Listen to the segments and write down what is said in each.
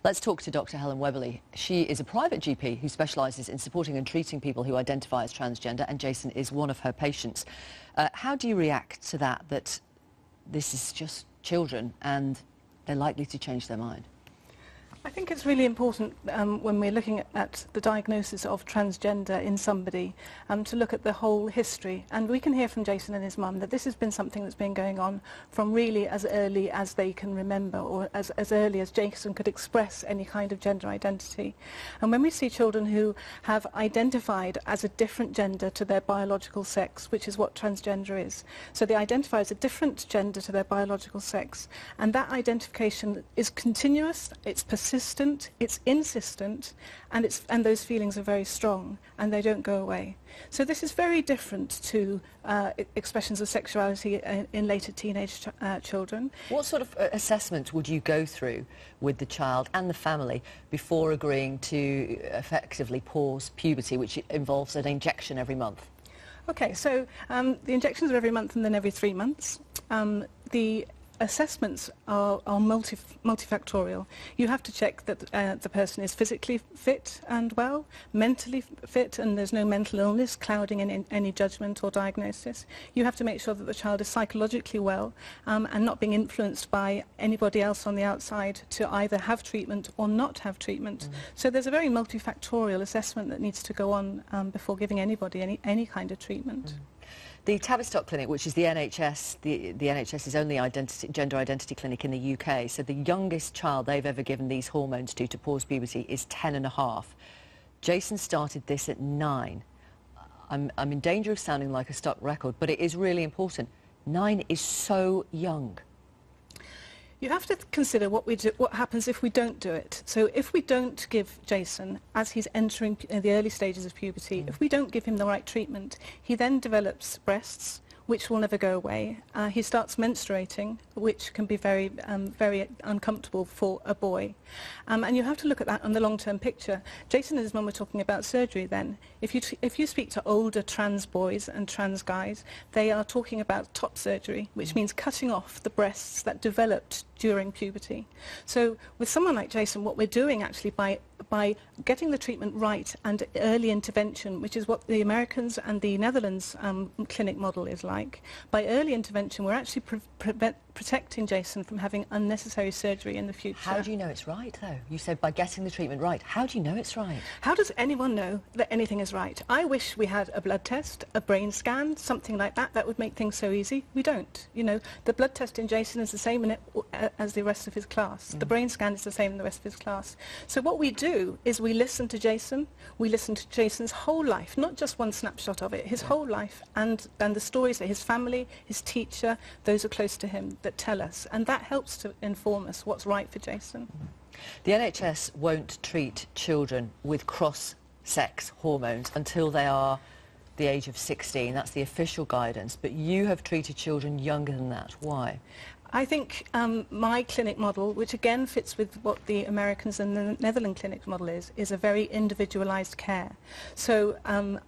Let's talk to Dr. Helen Webberley. She is a private GP who specialises in supporting and treating people who identify as transgender, and Jason is one of her patients. How do you react to that this is just children and they're likely to change their mind? I think it's really important when we're looking at the diagnosis of transgender in somebody to look at the whole history. And we can hear from Jason and his mum that this has been something that's been going on from really as early as they can remember, or as early as Jason could express any kind of gender identity. And when we see children who have identified as a different gender to their biological sex, which is what transgender is, so they identify as a different gender to their biological sex, and that identification is continuous, it's persistent, it's insistent, and those feelings are very strong and they don't go away. So this is very different to expressions of sexuality in later teenage children. What sort of assessment would you go through with the child and the family before agreeing to effectively pause puberty, which involves an injection every month? Okay, so the injections are every month and then every 3 months. The assessments are multifactorial. You have to check that the person is physically fit and well, mentally fit, and there's no mental illness clouding any judgment or diagnosis. You have to make sure that the child is psychologically well and not being influenced by anybody else on the outside to either have treatment or not have treatment. So there's a very multifactorial assessment that needs to go on before giving anybody any kind of treatment. The Tavistock Clinic, which is the NHS, the NHS's only gender identity clinic in the UK, so the youngest child they've ever given these hormones to pause puberty is 10.5. Jason started this at 9. I'm in danger of sounding like a stuck record, but it is really important. 9 is so young. You have to consider what happens if we don't do it. So if we don't give Jason, as he's entering the early stages of puberty, if we don't give him the right treatment, he then develops breasts, which will never go away. He starts menstruating, which can be very uncomfortable for a boy. And you have to look at that on the long-term picture. Jason and his mum were talking about surgery then. If you speak to older trans boys and trans guys, they are talking about top surgery, which means cutting off the breasts that developed during puberty. So with someone like Jason, what we're doing actually by getting the treatment right and early intervention, which is what the Americans and the Netherlands clinic model is like, by early intervention we're actually protecting Jason from having unnecessary surgery in the future. How do you know it's right, though? You said by getting the treatment right. How do you know it's right? How does anyone know that anything is right? I wish we had a blood test, a brain scan, something like that. That would make things so easy. We don't. You know, the blood test in Jason is the same as the rest of his class. The brain scan is the same in the rest of his class. So what we do is we listen to Jason. We listen to Jason's whole life, not just one snapshot of it, his whole life, and the stories that his family, his teacher, those are close to him, that tell us, and that helps to inform us what's right for Jason. The NHS won't treat children with cross-sex hormones until they are the age of 16. That's the official guidance, but you have treated children younger than that. Why? I think my clinic model, which again fits with what the Americans and the Netherlands clinic model is a very individualised care. So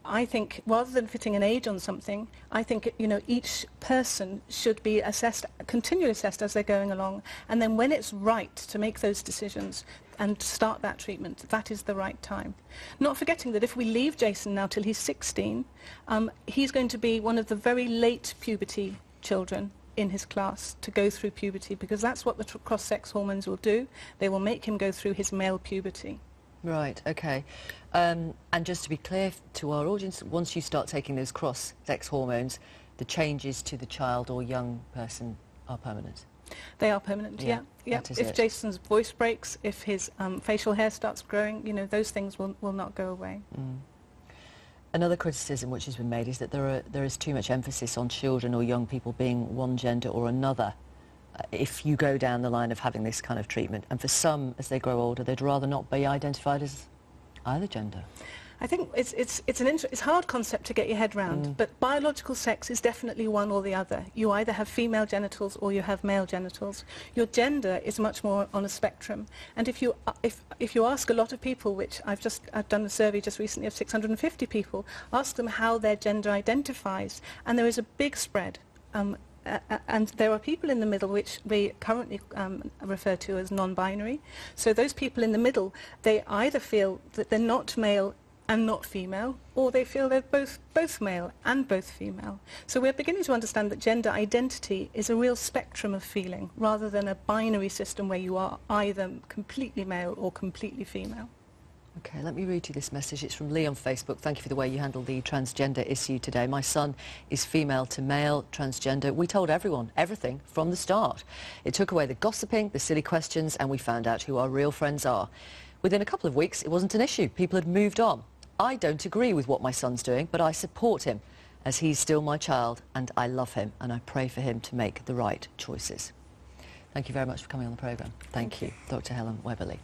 I think rather than fitting an age on something, I think each person should be assessed, continually assessed as they're going along, and then when it's right to make those decisions and start that treatment, that is the right time. Not forgetting that if we leave Jason now till he's 16, he's going to be one of the very late puberty children in his class to go through puberty, because that's what the cross-sex hormones will do. They will make him go through his male puberty. Right, OK. And just to be clear to our audience, once you start taking those cross-sex hormones, the changes to the child or young person are permanent? They are permanent, yeah. If Jason's voice breaks, if his facial hair starts growing, those things will not go away. Another criticism which has been made is that there is too much emphasis on children or young people being one gender or another if you go down the line of having this kind of treatment. And for some, as they grow older, they'd rather not be identified as either gender. I think it's a hard concept to get your head round, but biological sex is definitely one or the other. You either have female genitals or you have male genitals. Your gender is much more on a spectrum. And if you ask a lot of people, which I've done a survey just recently of 650 people, ask them how their gender identifies, and there is a big spread. and there are people in the middle which we currently refer to as non-binary. So those people in the middle, they either feel that they're not male and not female, or they feel they're both male and both female. So we're beginning to understand that gender identity is a real spectrum of feeling, rather than a binary system where you are either completely male or completely female. Okay, let me read you this message. It's from Lee on Facebook. Thank you for the way you handled the transgender issue today. My son is female to male, transgender. We told everyone everything from the start. It took away the gossiping, the silly questions, and we found out who our real friends are. Within a couple of weeks, it wasn't an issue. People had moved on. I don't agree with what my son's doing, but I support him, as he's still my child, and I love him, and I pray for him to make the right choices. Thank you very much for coming on the programme. Thank you, Dr. Helen Webberley.